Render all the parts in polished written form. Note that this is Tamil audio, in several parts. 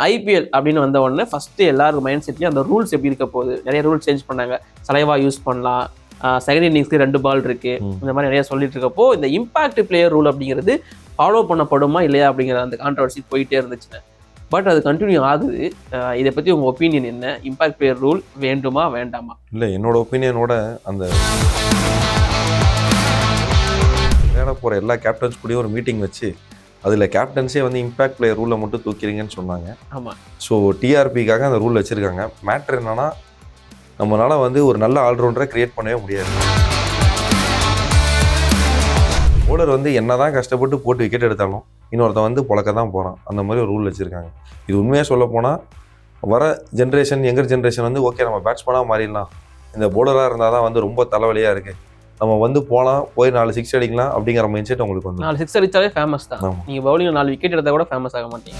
ஐபிஎல் அப்படின்னு வந்த உடனே ஃபர்ஸ்ட் எல்லாரும் மைண்ட் செட்லயும் அந்த ரூல்ஸ் எப்படி இருக்க போகுது, நிறைய ரூல்ஸ் சேஞ்ச் பண்ணாங்க. சலைவா யூஸ் பண்ணலாம், செகண்ட் இன்னிங்ஸ்க்கு 2 பால் இருக்கு, இந்த மாதிரி நிறைய சொல்லிட்டு இருக்கப்போ இந்த இம்பாக்ட் பிளேயர் ரூல் அப்படிங்கிறது ஃபாலோ பண்ணப்படுமா இல்லையா அப்படிங்கிற அந்த கான்ட்ரவர்சி போயிட்டே இருந்துச்சுன்னு. பட் அது கண்டினியூ ஆகுது. இதை பத்தி உங்க ஒப்பீனியன் என்ன? இம்பாக்ட் பிளேயர் ரூல் வேண்டுமா வேண்டாமா? இல்லை, என்னோட ஒப்பீனியனோட அந்த விளையாட போகிற எல்லா கேப்டன்ஸ் கூடயும் ஒரு மீட்டிங் வச்சு அதில் கேப்டன்ஸே வந்து இம்பாக்ட் பிளேயர் ரூலை மட்டும் தூக்கிறீங்கன்னு சொன்னாங்க. ஆமாம். ஸோ டிஆர்பிக்காக அந்த ரூல் வச்சுருக்காங்க. மேட்ரு என்னன்னா, நம்மளால் வந்து ஒரு நல்ல ஆல்ரவுண்டரை கிரியேட் பண்ணவே முடியாது. போலர் வந்து என்ன தான் கஷ்டப்பட்டு போட்டு விக்கெட் எடுத்தாலும் இன்னொருத்தன் வந்து பொழக்க தான் போகிறான். அந்த மாதிரி ஒரு ரூல் வச்சுருக்காங்க. இது உண்மையாக சொல்ல போனால் வர ஜென்ரேஷன், யங்கர் ஜென்ரேஷன் வந்து ஓகே நம்ம பேட்ஸ்மேனாக மாறிடலாம், இந்த போலராக இருந்தால் தான் வந்து ரொம்ப தலைவலியாக இருக்குது, நம்ம வந்து போகலாம், போய் 4 6 அடிக்கலாம் அப்படிங்கிற மைண்ட் செட் உங்களுக்கு வந்து 4 6 அடிச்சாலே ஃபேமஸ் தான். நீங்கள் பவுலிங் 4 விக்கெட் எடுத்தால் கூட ஃபேமஸ் ஆக மாட்டீங்க.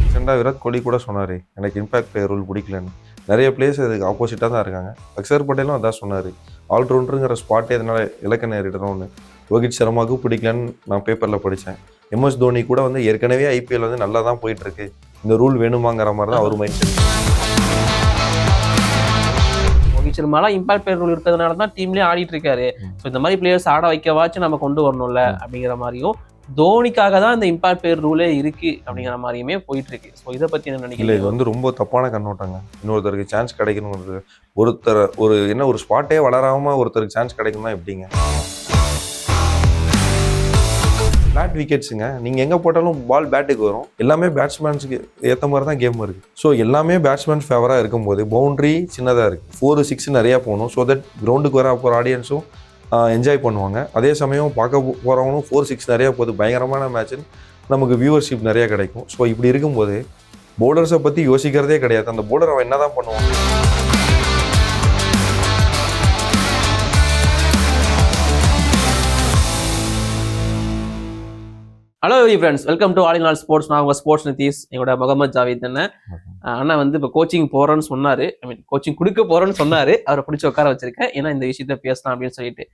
ரீசெண்டாக விராட் கோலி கூட சொன்னார் எனக்கு இம்பாக்ட் பிளேயர் ரூல் பிடிக்கலன்னு. நிறைய பிளேயர்ஸ் அதுக்கு ஆப்போசிட்டாக தான் இருக்காங்க. அக்ஷர் பட்டேலும் அதான் சொன்னார், ஆல்ரவுண்டருங்கிற ஸ்பாட்டே இதனால் இலக்க நேரிடணும்னு. ரோஹித் சர்மாவுக்கும் பிடிக்கலன்னு நான் பேப்பரில் படித்தேன். MS தோனி கூட வந்து ஏற்கனவே ஐபிஎல் வந்து நல்லா தான் போயிட்டுருக்கு, இந்த ரூல் வேணுமாங்கிற மாதிரி தான் அவர் மைண்ட் செட். ரோஹித் சர்மால இம்பாக்ட் பிளேயர் ரூல் இருக்கிறதுனால தான் டீம்லேயே ஆடிட்டு இருக்காரு. ஸோ இந்த மாதிரி பிளேயர்ஸ் ஆட வைக்கவாச்சும் நம்ம கொண்டு வரணும்ல அப்படிங்கிற மாதிரியும், தோனிக்காக தான் இந்த இம்பாக்ட் பிளேயர் ரூலே இருக்கு அப்படிங்கிற மாதிரியுமே போயிட்டு இருக்கு. ஸோ இதை பத்தி என்ன நினைக்கிறீங்க? இது வந்து ரொம்ப தப்பான கண்ணோட்டங்க. இன்னொருத்தருக்கு சான்ஸ் கிடைக்கணுங்கிறது, ஒருத்தர் ஒரு ஸ்பாட்டே வளராம ஒருத்தருக்கு சான்ஸ் கிடைக்கணும்னா எப்படிங்க? ஃப்ளாட் விக்கெட்ஸுங்க, நீங்கள் எங்கே போட்டாலும் பால் பேட்டுக்கு வரும். எல்லாமே பேட்ஸ்மேன்ஸுக்கு ஏற்ற மாதிரி தான் கேம் இருக்குது. ஸோ எல்லாமே பேட்ஸ்மேன் ஃபேவராக இருக்கும்போது பவுண்ட்ரி சின்னதாக இருக்குது, 4 6 நிறையா போகணும். ஸோ தட் கிரவுண்டுக்கு வர போகிற ஆடியன்ஸும் என்ஜாய் பண்ணுவாங்க. அதே சமயம் பார்க்க போகிறவங்களும் 4 6 நிறையா போகுது, பயங்கரமான மேட்ச்சுன்னு நமக்கு வியூவர்ஷிப் நிறையா கிடைக்கும். ஸோ இப்படி இருக்கும்போது பவுலர்ஸை பற்றி யோசிக்கிறதே கிடையாது. அந்த பவுலர் அவன் என்ன தான் பண்ணுவான்? Hello friends, welcome to all in all sports. நான் உங்கள் ஸ்போர்ட்ஸ் நிதிஷ். எங்களோட முகமது ஜாவித் அண்ணன். அண்ணா வந்து இப்போ கோச்சிங் போகிறேன்னு சொன்னார், கோச்சிங் கொடுக்க போகிறேன்னு சொன்னார். அவரை பிடிச்சி உட்கார வச்சிருக்கேன், ஏன்னா இந்த விஷயத்த பேசலாம் அப்படின்னு சொல்லிட்டு.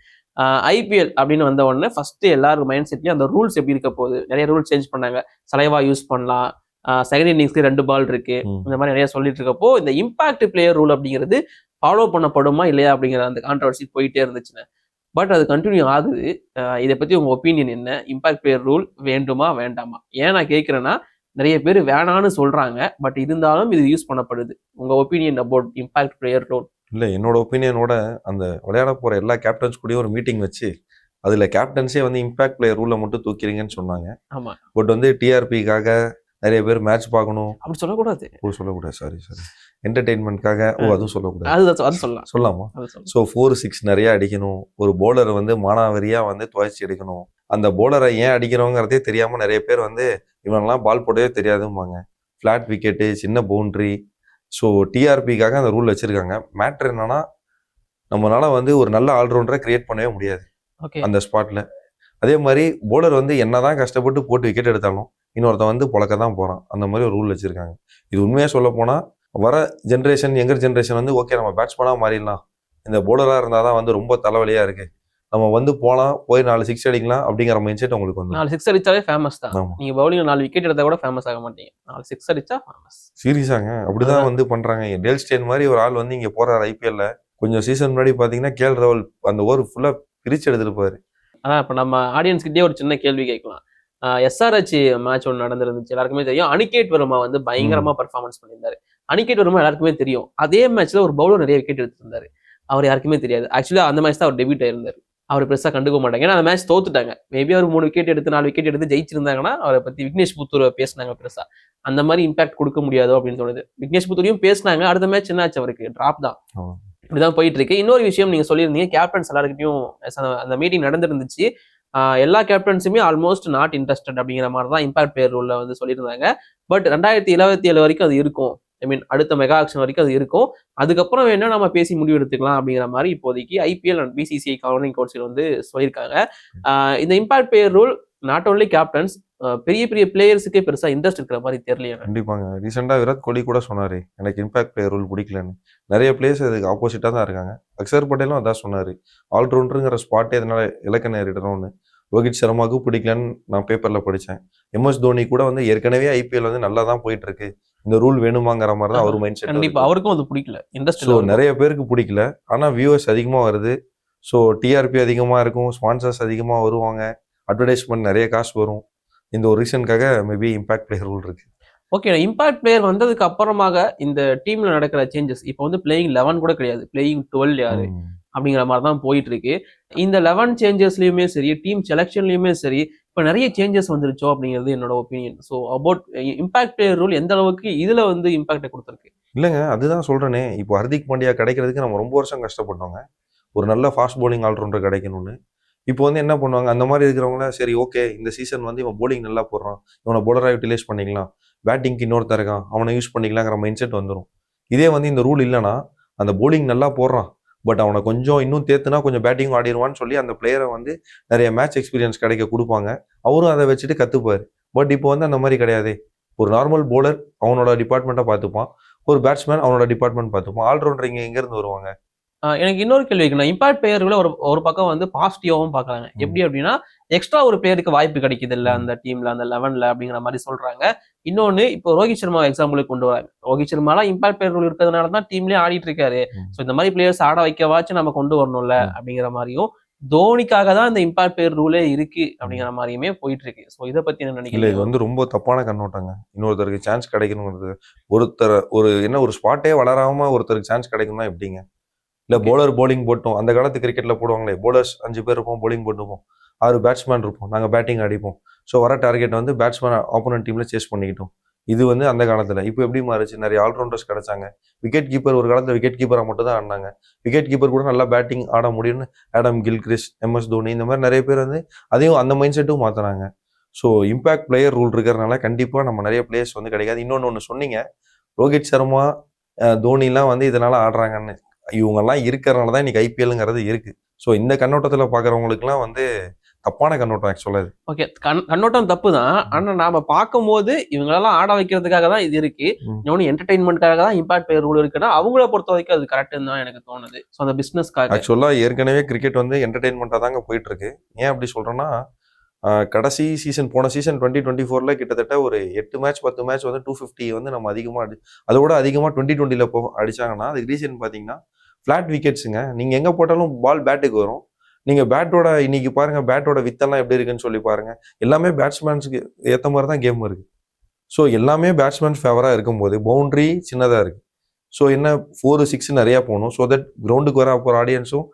ஐபிஎல் அப்படின்னு வந்த உடனே ஃபர்ஸ்ட் எல்லாரும் மைண்ட் செட்லயும் அந்த ரூல்ஸ் எப்படி இருக்க போகுது, நிறைய ரூல்ஸ் சேஞ்ச் பண்ணாங்க. சலைவா யூஸ் பண்ணலாம், செகண்ட் இன்னிங்ஸ்க்கு 2 பால் இருக்கு, இந்த மாதிரி நிறைய சொல்லிட்டு இருக்கப்போ இந்த இம்பாக்ட் பிளேயர் ரூல் அப்படிங்கிறது ஃபாலோ பண்ணப்படுமா இல்லையா அப்படிங்கிற அந்த கான்ட்ரவர்சி போயிட்டே இருந்துச்சுன்னு. பட் அது கண்டினியூ ஆகுது. இதை பத்தி உங்க ஒப்பீனியன் என்ன? இம்பாக்ட் பிளேயர் ரூல் வேண்டுமா வேண்டாமா? ஏன் நான் கேட்கிறேன்னா, நிறைய பேர் வேணான்னு சொல்றாங்க, பட் இருந்தாலும் இது யூஸ் பண்ணப்படுது. உங்க opinion about impact player rule? இல்லை, என்னோட ஒப்பீனியனோட அந்த விளையாட போகிற எல்லா கேப்டன்ஸ் கூடயும் ஒரு மீட்டிங் வச்சு அதில் கேப்டன்ஸே வந்து இம்பாக்ட் பிளேயர் ரூலை மட்டும் தூக்கிறீங்கன்னு சொன்னாங்க. ஆமா. பட் வந்து டிஆர்பிக்காக நிறைய பேர் மேட்ச் பார்க்கணும் அப்படி சொல்லக்கூடாது. சொல்லக்கூடாது, சாரி என்டர்டெயின்மெண்ட்காக அதுவும் சொல்லக்கூடாது. அது சொல்லாமா? ஸோ 4 6 நிறையா அடிக்கணும், ஒரு போலரை வந்து மானாவரியாக வந்து துவைச்சி அடிக்கணும். அந்த போலரை ஏன் அடிக்கிறோங்கிறதே தெரியாமல் நிறைய பேர் வந்து இவனெல்லாம் பால் போடவே தெரியாதும்பாங்க. ஃப்ளாட் விக்கெட்டு, சின்ன பவுண்ட்ரி. ஸோ டிஆர்பிக்காக அந்த ரூல் வச்சுருக்காங்க. மேட்ரு என்னன்னா, நம்மளால் வந்து ஒரு நல்ல ஆல்ரவுண்டரை கிரியேட் பண்ணவே முடியாது அந்த ஸ்பாட்டில். அதே மாதிரி போலர் வந்து என்ன தான் கஷ்டப்பட்டு போட்டு விக்கெட் எடுத்தாலும் இன்னொருத்தன் வந்து பொழக்க தான் போகிறான். அந்த மாதிரி ஒரு ரூல் வச்சுருக்காங்க. இது உண்மையாக சொல்ல போனால் வர ஜென்ரேஷன், யங்கர் ஜென்ரேஷன் வந்து ஓகே நம்ம பேட்ஸ்மேனாக மாறிடலாம், இந்த போலராக இருந்தால் தான் வந்து ரொம்ப தலைவலியாக இருக்குது, நம்ம வந்து போகலாம், போய் 4 6 அடிக்கலாம் அப்படிங்கிற மைண்ட் செட் உங்களுக்கு வந்து 4 6 அடிச்சாலே ஃபேமஸ் தான். நீங்கள் பவுலிங் 4 விக்கெட் எடுத்தால் கூட ஃபேமஸ் ஆக மாட்டீங்க, 4 6 அடிச்சா ஃபேமஸ். சீரியஸாங்க அப்படிதான் வந்து பண்ணுறாங்க. டேல் ஸ்டேன் மாதிரி ஒரு ஆள் வந்து இங்கே போகிறார் ஐபிஎல்ல. கொஞ்சம் சீசன் முன்னாடி பார்த்தீங்கன்னா KL ராகுல் அந்த ஓவர் ஃபுல்லாக பிரித்து எடுத்துருப்பாரு. அதான் இப்போ நம்ம ஆடியன்ஸ்கிட்டே ஒரு சின்ன கேள்வி கேட்கலாம். SRH மேட்ச் ஒன்று நடந்துருந்துச்சு, எல்லாருக்குமே தெரியும். அனிகேட் வர்மா வந்து பயங்கரமா பர்ஃபார்மன்ஸ் பண்ணியிருந்தாரு. அனிகேட் வர்மா எல்லாருக்குமே தெரியும். அதே மேட்ச்ல ஒரு பவுலர் நிறைய விக்கெட் எடுத்திருந்தாரு, அவர் யாருக்குமே தெரியாது. ஆக்சுவலா அந்த மேட்ச் தான் அவர் டெபியூட் ஆயிருந்தாரு. அவர் பெருசா கண்டுக்க மாட்டாங்க, ஏன்னா அந்த மேட்ச் தோத்துட்டாங்க. மேபி அவர் 3 விக்கெட் எடுத்து 4 விக்கெட் எடுத்து ஜெயிச்சிருந்தாங்கன்னா அவரை பத்தி விக்னேஷ் புத்தூர் பேசினாங்க பெருசா. அந்த மாதிரி இம்பாக்ட் கொடுக்க முடியாதோ அப்படின்னு தோணுது. விக்னேஷ் புத்தூரையும் பேசினாங்க. அடுத்த மேட்ச் என்ன ஆச்சு, அவருக்கு டிராப் தான். இப்படிதான் போயிட்டு இருக்கு. இன்னொரு விஷயம் நீங்க சொல்லியிருந்தீங்க, கேப்டன்ஸ் எல்லாருக்கிட்டையும் அந்த மீட்டிங் நடந்துருந்துச்சு. எல்லா கேப்டன்ஸுமே ஆல்மோஸ்ட் நாட் இன்ட்ரெஸ்டட் அப்படிங்கிற மாதிரி தான் இம்பாக்ட் பிளேயர் ரூல்ல வந்து சொல்லியிருந்தாங்க. பட் 2027 வரைக்கும் அது இருக்கும். அடுத்த மெகா ஆக்ஷன் வரைக்கும் அது இருக்கும். அதுக்கப்புறம் வேணா நம்ம பேசி முடிவு எடுத்துக்கலாம் அப்படிங்கிற மாதிரி இப்போதைக்கு IPL and BCCI governing council வந்து சொல்லியிருக்காங்க. இந்த impact player rule not only captains, பெரிய பெரிய பிளேயர்ஸுக்கே பெருசா இன்ட்ரெஸ்ட் இருக்கிற மாதிரி தெரியல. கண்டிப்பாங்க. ரீசெண்டாக விராட் கோலி கூட சொன்னார் எனக்கு இம்பாக்ட் பிளேயர் ரூல் பிடிக்கலன்னு. நிறைய பிளேயர்ஸ் அதுக்கு ஆப்போசிட்டாக தான் இருக்காங்க. அக்ஷர் பட்டேலும் அதான் சொன்னார், ஆல்ரவுண்டருங்கிற ஸ்பாட்டே இதனால இலக்க நேரிடணும்னு. ரோஹித் சர்மாவுக்கு பிடிக்கலன்னு நான் பேப்பர்ல படித்தேன். எம்எஸ் தோனி கூட வந்து ஏற்கனவே ஐபிஎல் வந்து நல்லா தான் போயிட்டு இருக்கு, இந்த ரூல் வேணுமாங்கிற மாதிரி தான் அவர் மைண்ட் செட். கண்டிப்பா அவருக்கும் அது பிடிக்கல, ஸோ நிறைய பேருக்கு பிடிக்கல. ஆனால் வியூவர்ஸ் அதிகமாக வருது, ஸோ டிஆர்பி அதிகமாக இருக்கும், ஸ்பான்சர்ஸ் அதிகமாக வருவாங்க, அட்வர்டைஸ்மெண்ட் நிறைய காசு வரும். இந்த ஒரு ரீசனுக்காக மேபி இம்பாக்ட் பிளேயர் ரூல் இருக்கு. ஓகே, இம்பாக்ட் பிளேயர் வந்ததுக்கு அப்புறமாக இந்த டீம்ல நடக்கிற சேஞ்சஸ் இப்போ வந்து பிளேயிங் 11 கூட கிடையாது, பிளேயிங் 12 யாரு அப்படிங்கிற மாதிரி தான் போயிட்டு இருக்கு. இந்த 11 சேஞ்சஸ்லயுமே சரி, டீம் செலெக்ஷன்லயுமே சரி, இப்போ நிறைய சேஞ்சஸ் வந்துருச்சோ அப்படிங்கிறது என்னோட opinion. So about impact player rule எந்த அளவுக்கு இதுல வந்து இம்பாக்டை கொடுத்துருக்கு? இல்லைங்க, அதுதான் சொல்றேனே. இப்போ ஹர்திக் பாண்டியா கிடைக்கிறதுக்கு நம்ம ரொம்ப வருஷம் கஷ்டப்பட்டோங்க, ஒரு நல்ல ஃபாஸ்ட் பவுலிங் ஆல்ரவுண்டர் கிடைக்கணும்னு. இப்போ வந்து என்ன பண்ணுவாங்க, அந்த மாதிரி இருக்கிறவங்கள சரி ஓகே இந்த சீசன் வந்து இவன் போலிங் நல்லா போடுறான், இவனை போலராக யூட்டிலைஸ் பண்ணிக்கலாம், பேட்டிங்க்கு இன்னொருத்தர் இருக்கான் அவனை யூஸ் பண்ணிக்கலாங்கிற மைண்ட் செட் வந்துடும். இதே வந்து இந்த ரூல் இல்லைன்னா அந்த போலிங் நல்லா போடுறான் பட் அவனை கொஞ்சம் இன்னும் தேத்துனா கொஞ்சம் பேட்டிங் ஆடிடுவான்னு சொல்லி அந்த பிளேயரை வந்து நிறைய மேட்ச் எக்ஸ்பீரியன்ஸ் கிடைக்க கொடுப்பாங்க, அவரும் அதை வச்சுட்டு கற்றுப்பார். பட் இப்போ வந்து அந்த மாதிரி கிடையாது. ஒரு நார்மல் போலர் அவனோட டிபார்ட்மெண்ட்டை பார்த்துப்பான், ஒரு பேட்ஸ்மேன் அவனோட டிபார்ட்மெண்ட் பார்த்துப்பான், ஆல்ரவுண்டர் இங்கே எங்கேருந்து வருவாங்க? எனக்கு இன்னொரு கேள்வி இருக்கு. நான் இம்பாக்ட் பிளேயர்களை ஒரு பக்கம் வந்து பாசிட்டிவாகவும் பார்க்கறாங்க. எப்படி அப்படின்னா எக்ஸ்ட்ரா ஒரு பிளேயருக்கு வாய்ப்பு கிடைக்குது இல்ல அந்த டீம்ல, அந்த 11ல அப்படிங்கிற மாதிரி சொல்றாங்க. இன்னொன்னு இப்போ ரோஹித் சர்மா எக்ஸாம்பிளுக்கு கொண்டு வராங்க. ரோஹித் சர்மாலாம் இம்பாக்ட் பிளேயர் இருக்கிறதுனால தான் டீம்லயே ஆடிட்டு இருக்காரு. ஸோ இந்த மாதிரி பிளேயர்ஸ் ஆட வைக்கவாச்சும் நம்ம கொண்டு வரணும்ல அப்படிங்கிற மாதிரியும், தோனிக்காக தான் இந்த இம்பாக்ட் பிளேயர் ரூலே இருக்கு அப்படிங்கிற மாதிரியுமே போயிட்டு இருக்கு. ஸோ இதை பத்தி என்ன நினைக்கிறீங்க? இது வந்து ரொம்ப தப்பான கண்ணோட்டங்க. இன்னொருத்தருக்கு சான்ஸ் கிடைக்கணுங்கிறது, ஒருத்தர் ஒரு ஸ்பாட்டே வளராம ஒருத்தருக்கு சான்ஸ் கிடைக்கணும்னா எப்படிங்க? இல்லை போலர் போலிங் போட்டோம், அந்த காலத்து கிரிக்கெட்ல போடுவாங்களே, போலர்ஸ் 5 பேர் இருப்போம், போலிங் போட்டுப்போம், 6 பேட்ஸ்மேன் இருப்போம், நாங்கள் பேட்டிங் அடிப்போம். ஸோ வர டார்கெட் வந்து பேட்ஸ்மேன் ஆப்போனன்ட் டீம்ல சேஸ் பண்ணிக்கிட்டோம். இது வந்து அந்த காலத்தில். இப்போ எப்படி மாறிச்சு, நிறைய ஆல்ரவுண்டர்ஸ் கிடைச்சாங்க. விக்கெட் கீப்பர் ஒரு காலத்தில் விக்கெட் கீப்பராக மட்டும் தான் ஆடினாங்க, விக்கெட் கீப்பர் கூட நல்லா பேட்டிங் ஆட முடியும்னு ஆடம் கில்கிறிஸ்ட், எம்எஸ் தோனி இந்த மாதிரி நிறைய பேர் வந்து அதையும் அந்த மைண்ட் செட்டும் மாற்றினாங்க. ஸோ இம்பாக்ட் பிளேயர் ரூல் இருக்கிறதுனால கண்டிப்பாக நம்ம நிறைய பிளேயர்ஸ் வந்து கிடைக்காது. இன்னொன்று சொன்னீங்க, ரோஹித் சர்மா தோனிலாம் வந்து இதனால ஆடுறாங்கன்னு. இவங்கெல்லாம் இருக்கிறனால தான் இன்னைக்கு ஐபிஎல்ங்கிறது இருக்கு. ஸோ இந்த கண்ணோட்டத்தில் பார்க்குறவங்களுக்குலாம் வந்து தப்பான கண்ணோட்டம் ஆக்சுவலாக இது. ஓகே, கண்ணோட்டம் தப்பு தான். ஆனால் நாம பார்க்கும்போது இவங்களெல்லாம் ஆட வைக்கிறதுக்காக தான் இது இருக்கு, இன்னொன்று என்டர்டைன்மெண்ட்காக தான் இம்பாக்ட் பிளேயர் ரூல் இருக்குன்னா அவங்கள பொறுத்த வரைக்கும் அது கரெக்டுன்னு தான் எனக்கு தோணுது. ஸோ அந்த பிஸ்னஸ்க்காக ஆக்சுவலாக ஏற்கனவே கிரிக்கெட் வந்து என்டர்டைன்மெண்ட்டாக தாங்க போயிட்டு இருக்கு. ஏன் அப்படி சொல்கிறேன்னா, கடைசி சீசன் போன சீசன் 2024 கிட்டத்தட்ட ஒரு 8 மேட்ச் 10 மேட்ச் வந்து 250 வந்து நம்ம அதிகமாக அதோட அதிகமாக 2020 அடிச்சாங்கன்னா அதுக்கு ரீசன் பார்த்தீங்கன்னா ஃபிளாட் விக்கெட்ஸுங்க. நீங்கள் எங்கே போட்டாலும் பால் பேட்டுக்கு வரும். நீங்கள் பேட்டோட இன்னைக்கு பாருங்க, பேட்டோட வித்தெல்லாம் எப்படி இருக்குன்னு சொல்லி பாருங்க. எல்லாமே பேட்ஸ்மேன்ஸுக்கு ஏற்ற மாதிரி தான் கேம் இருக்கு. ஸோ எல்லாமே பேட்ஸ்மேன் ஃபேவராக இருக்கும்போது பவுண்ட்ரி சின்னதாக இருக்கு. ஸோ என்ன 4-6 நிறையா போகணும், ஸோ தட் கிரவுண்டுக்கு வர போகிற ஆடியன்ஸும்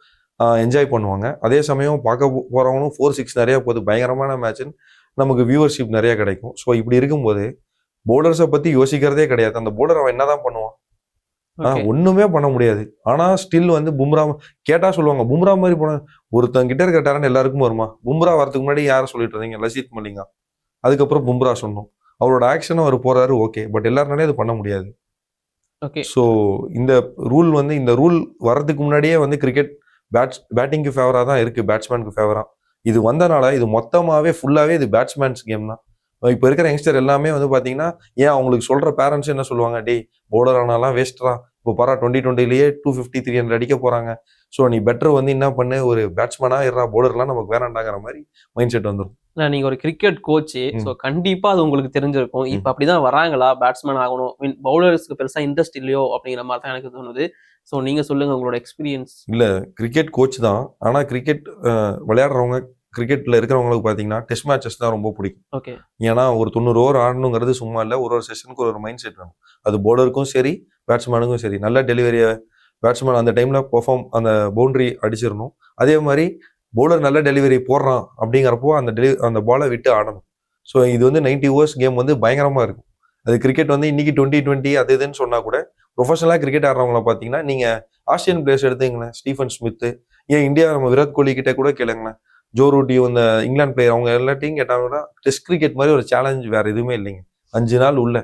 என்ஜாய் பண்ணுவாங்க. அதே சமயம் பார்க்க போகிறவங்களும் 4-6 நிறையா போகுது, பயங்கரமான மேட்ச்னு நமக்கு வியூவர்ஷிப் நிறையா கிடைக்கும். ஸோ இப்படி இருக்கும்போது பவுலர்ஸை பற்றி யோசிக்கிறதே கிடையாது. அந்த பவுலர் அவன் என்ன தான் பண்ணுவான், ஒண்ணுமே பண்ண முடியாது. ஆனா ஸ்டில் வந்து பும்ரா கேட்டா சொல்லுவாங்க, பும்ரா மாதிரி போன ஒருத்தன் கிட்ட இருக்கிற டேலண்ட் எல்லாருக்கும் வருமா? பும்ரா வரதுக்கு முன்னாடி யாரை சொல்லிட்டு இருந்தீங்க? லசித் மலிங்கா. அதுக்கப்புறம் பும்ரா சொன்னோம், அவரோட ஆக்ஷன் அவர் போறாரு ஓகே, பட் எல்லாருனாலே அது பண்ண முடியாது. ஸோ இந்த ரூல் வந்து இந்த ரூல் வர்றதுக்கு முன்னாடியே வந்து கிரிக்கெட் பேட்டிங்க்கு ஃபேவரா தான் இருக்கு, பேட்ஸ்மேனுக்கு ஃபேவரா. இது வந்தனால இது மொத்தமாவே ஃபுல்லாவே இது பேட்ஸ்மேன்ஸ் கேம் தான். இப்போ இருக்கிற யங்ஸ்டர் எல்லாமே வந்து பார்த்தீங்கன்னா, ஏன் அவங்களுக்கு சொல்ற பேரண்ட்ஸ் என்ன சொல்லுவாங்க, டேய் பவுலர் ஆனாலாம் வேஸ்ட்ரா, இப்போ பாரா 2020லயே 250 300 அடிக்க போறாங்க, ஸோ நீ பெட்டர் வந்து என்ன பண்ணு, ஒரு பேட்ஸ்மேனா இருறா, பவுலர்லாம் நமக்கு வேணாண்டாங்கிற மாதிரி மைண்ட் செட் வந்துடும். நீங்க ஒரு கிரிக்கெட் கோச்சு, ஸோ கண்டிப்பா அது உங்களுக்கு தெரிஞ்சிருக்கும். இப்போ அப்படிதான் வராங்களா, பேட்ஸ்மேன் ஆகணும், பவுலர்ஸ்க்கு பெருசா இன்ட்ரெஸ்ட் இல்லையோ அப்படிங்கிற மாதிரி தான் எனக்கு தோணுது. ஸோ நீங்க சொல்லுங்க உங்களோட எக்ஸ்பீரியன்ஸ். இல்ல கிரிக்கெட் கோச் தான், ஆனா கிரிக்கெட் விளையாடுறவங்க கிரிக்கெட்ல இருக்கிறவங்களுக்கு பார்த்தீங்கன்னா டெஸ்ட் மேட்சஸ் தான் ரொம்ப பிடிக்கும். ஓகே, ஏன்னா ஒரு 90 ஓவர் ஆடணுங்கிறது சும்மா இல்லை, ஒரு செஷனுக்கு ஒரு மைண்ட் செட் வேணும். அது பவுலருக்கும் சரி பேட்ஸ்மேனுக்கும் சரி, நல்ல டெலிவரியை பேட்ஸ்மேன் அந்த டைம்ல பெர்ஃபார்ம், அந்த பவுண்டரி அடிச்சிடணும். அதே மாதிரி பவுலர் நல்ல டெலிவரி போடுறான் அப்படிங்கிறப்போ அந்த பாலை விட்டு ஆடணும். ஸோ இது வந்து 90 ஓவர்ஸ் கேம் வந்து பயங்கரமா இருக்கும். அது கிரிக்கெட் வந்து இன்னைக்கு 2020 அது இதுன்னு சொன்னா கூட ப்ரொஃபஷனலாக கிரிக்கெட் ஆடுறவங்கள பார்த்தீங்கன்னா, நீங்க ஆசியன் பிளேயர்ஸ் எடுத்தீங்களேன், ஸ்டீஃபன் ஸ்மித், ஏன் இந்தியா நம்ம விராட் கோலி கிட்ட கூட கேளுங்களேன், ஜோ ரூட்டி, இந்த இங்கிலாந்து பிளேயர், அவங்க எல்லாத்தையும் கேட்டாங்கன்னா டெஸ்ட் கிரிக்கெட் மாதிரி ஒரு சேலஞ்ச் வேற எதுவுமே இல்லைங்க. 5 நாள் உள்ள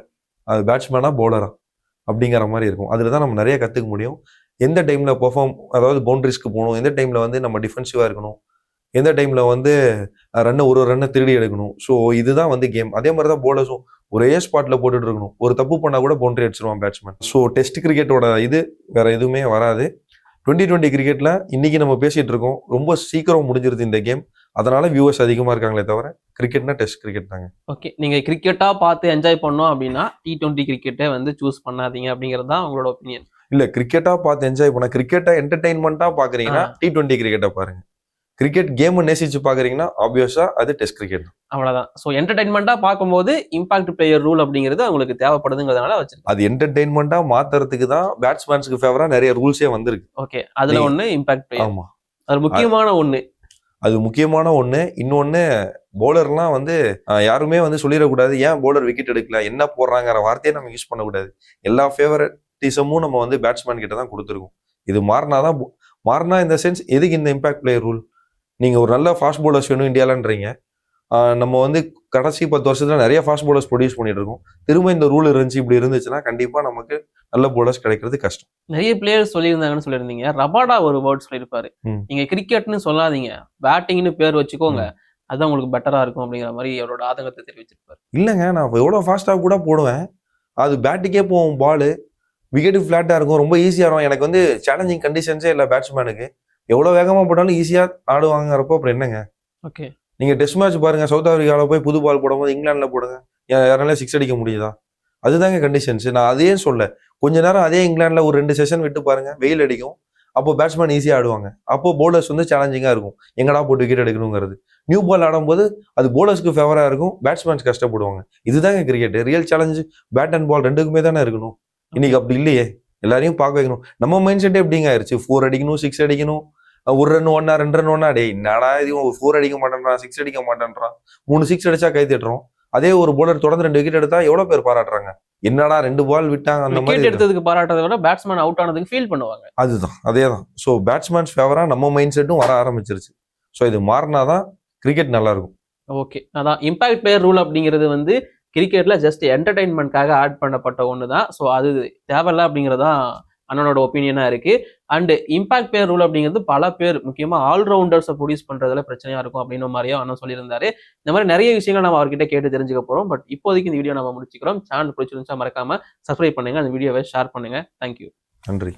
அது பேட்ஸ்மேனா பவுலரா அப்படிங்கிற மாதிரி இருக்கும். அதில் தான் நம்ம நிறைய கற்றுக்க முடியும். எந்த டைமில் பெர்ஃபார்ம், அதாவது பவுண்டரிஸ்க்கு போகணும், எந்த டைமில் வந்து நம்ம டிஃபென்சிவாக இருக்கணும், எந்த டைமில் வந்து ஒரு ரன்னை திருடி எடுக்கணும். ஸோ இதுதான் வந்து கேம். அதே மாதிரி தான் பவுலர்ஸும் ஒரே ஸ்பாட்டில் போட்டுட்டு இருக்கணும். ஒரு தப்பு பண்ணால் கூட பவுண்டரி அடிச்சிருவான் பேட்ஸ்மேன். ஸோ டெஸ்ட் கிரிக்கெட்டோட இது வேற எதுவுமே வராது. 2020 கிரிக்கெட்டில் இன்னைக்கு நம்ம பேசிகிட்டு இருக்கோம், ரொம்ப சீக்கிரம் முடிஞ்சிருது இந்த கேம். அதனால வியூவர்ஸ் அதிகமா இருக்காங்களே தவிர கிரிக்கெட்னா டெஸ்ட் கிரிக்கெட் தாங்க. ஓகே, நீங்க கிரிக்கெட்டா பார்த்து என்ஜாய் பண்ணோம் அப்படின்னா T20 கிரிக்கெட்டை வந்து சூஸ் பண்ணாதீங்க அப்படிங்கிறது தான் உங்களோட ஒப்பீனியன். இல்ல கிரிக்கெட்டா பார்த்து என்ஜாய் பண்ண, கிரிக்கெட்டை என்டர்டைன்மெண்ட்டா பாக்குறீங்கன்னா T20 கிரிக்கெட்டை பாருங்க. கிரிக்கெட் கேம் நேசிச்சு பாக்குறீங்கன்னா ஆப்வியஸா அது டெஸ்ட் கிரிக்கெட். அவ்வளவுதான். ஸோ என்டர்டைன்மெண்ட்டா பார்க்கும்போது இம்பாக்ட் பிளேயர் ரூல் அப்படிங்கிறது உங்களுக்கு தேவைப்படுதுங்கிறதுனால வச்சிருக்கேன். அது என்டர்டைன்மெண்ட்டா மாத்துறதுக்கு தான் பேட்ஸ்மேன்ஸ்க்கு ஃபேவரா நிறைய ரூல்ஸே வந்திருக்கு. ஓகே, அதுல ஒண்ணு இம்பாக்ட் பிளேயர். ஆமா, அது முக்கியமான ஒண்ணு. அது முக்கியமான ஒண்ணு. இன்னொன்னு, பவுலர்லாம் வந்து யாருமே வந்து சொல்லிடக்கூடாது ஏன் பவுலர் விக்கெட் எடுக்கல, என்ன போடுறாங்கிற வார்த்தையை நம்ம யூஸ் பண்ணக்கூடாது. எல்லா ஃபேவரட்டிசமும் நம்ம வந்து பேட்ஸ்மேன் கிட்ட தான் கொடுத்துருக்கோம். இது மாறினா இந்த சென்ஸ் எதுக்கு இந்த இம்பாக்ட் பிளேயர் ரூல்? நீங்க ஒரு நல்ல ஃபாஸ்ட் பவுலர்ஸ் வேணும் இந்தியாலன்றீங்க. நம்ம வந்து கடைசி 10 வருஷத்துல நிறைய ஃபாஸ்ட் பவுலர்ஸ் ப்ரொடியூஸ் பண்ணிட்டு இருக்கோம். திரும்ப இந்த ரூல் இருந்துச்சு, இப்படி இருந்துச்சுன்னா கண்டிப்பா நமக்கு நல்ல பவுலர்ஸ் கிடைக்கிறது கஷ்டம். நிறைய பிளேயர்ஸ் சொல்லியிருந்தாங்கன்னு சொல்லியிருந்தீங்க. ரபாடா ஒரு வேர்ட் சொல்லியிருப்பாரு, நீங்க கிரிக்கெட்னு சொல்லாதீங்க, பேட்டிங்னு பேர் வச்சுக்கோங்க, அதுதான் உங்களுக்கு பெட்டரா இருக்கும் அப்படிங்கிற மாதிரி அவரோட ஆதங்கத்தை தெரிவிச்சிருப்பாரு. இல்லைங்க, நான் எவ்வளவு ஃபாஸ்டா கூட போடுவேன், அது பேட்டுக்கே போகும் பால், விக்கெட்டு ஃபிளாட்டா இருக்கும், ரொம்ப ஈஸியா இருக்கும். எனக்கு வந்து சேலஞ்சிங் கண்டிஷன்ஸே இல்லை பேட்ஸ்மேனுக்கு. எவ்வளவு வேகமா போட்டாலும் ஈஸியா ஆடுவாங்கிறப்போ அப்புறம் என்னங்க? ஓகே, நீங்க டெஸ்ட் மேட்ச் பாருங்க, சவுத் ஆப்பிரிக்காவில் போய் புது பால் போடும்போது இங்கிலாந்துல போடுங்க, யாரால 6 அடிக்க முடியுதா? அதுதாங்க கண்டிஷன்ஸ். நான் அதையே சொல்ல, கொஞ்ச நேரம் அதே இங்கிலாந்துல ஒரு 2 செஷன் விட்டு பாருங்க, வெயில் அடிக்கும், அப்போ பேட்ஸ்மேன் ஈஸியா ஆடுவாங்க. அப்போ பவுலர்ஸ் வந்து சேலஞ்சிங்கா இருக்கும், எங்கடா போட்டு விக்கெட் எடுக்கணுங்கிறது. நியூ பால் ஆடும்போது அது பவுலர்ஸ்க்கு ஃபேவரா இருக்கும், பேட்ஸ்மேன்ஸ் கஷ்டப்படுவாங்க. இதுதாங்க cricket. Real challenge bat and ball ரெண்டுக்குமே தானே இருக்கணும். இன்னைக்கு அப்படி இல்லையே, எல்லாரையும் பார்க்க வைக்கணும். நம்ம மைண்ட் செட்டே எப்படிங்க ஆயிடுச்சு, 4 அடிக்கணும், 6 அடிக்கணும், 1 ரன் ஒன்னா 2 ரன் ஒன்னா, டே என்னடா இது 4 அடிக்க மாட்டேன்றான், 6 அடிக்க மாட்டேன்றான், 3 6 அடிச்சா கை தட்டுறோம். அதே ஒரு பவுலர் தொடர்ந்து 2 விக்கெட் எடுத்தா எவ்வளவு பேர் பாராட்டுறாங்க, என்னடா 2 பால் விட்டாங்க அந்த மாதிரி. எடுத்ததுக்கு பாராட்டுறதை விட பேட்ஸ்மேன் அவுட் ஆனதுக்கு ஃபீல் பண்ணுவாங்க. அதுதான், அதேதான். ஸோ பேட்ஸ்மேன்ஸ் ஃபேவரா நம்ம மைண்ட் செட்டும் வர ஆரம்பிச்சிருச்சு. ஸோ இது மாறினாதான் கிரிக்கெட் நல்லா இருக்கும். ஓகே, அதான் இம்பாக்ட் பிளேயர் ரூல் அப்படிங்கிறது வந்து கிரிக்கெட்ல ஜஸ்ட் என்டர்டைன்மெண்ட்காக ஆட் பண்ணப்பட்ட ஒன்று தான். ஸோ அது தேவையில்ல அப்படிங்கிறதா அண்ணனோட ஒப்பீனியனா இருக்கு. அண்ட் இம்பாக்ட் பிளேயர் ரூல் அப்படிங்கிறது பல பேர், முக்கியமா ஆல்ரவுண்டர்ஸை ப்ரொடியூஸ் பண்றதுல பிரச்சனையா இருக்கும் அப்படின்னு மாதிரியும் அண்ணன் சொல்லியிருந்தாரு. இந்த மாதிரி நிறைய விஷயங்கள் நம்ம அவர்கிட்ட கேட்டு தெரிஞ்சுக்க போறோம். பட் இப்போதைக்கு இந்த வீடியோ நம்ம முடிச்சுக்கிறோம். சேனல் பிடிச்சிருந்துச்சா மறக்காம சப்ஸ்கிரைப் பண்ணுங்க, அந்த வீடியோவை ஷேர் பண்ணுங்க. தேங்க்யூ. நன்றி.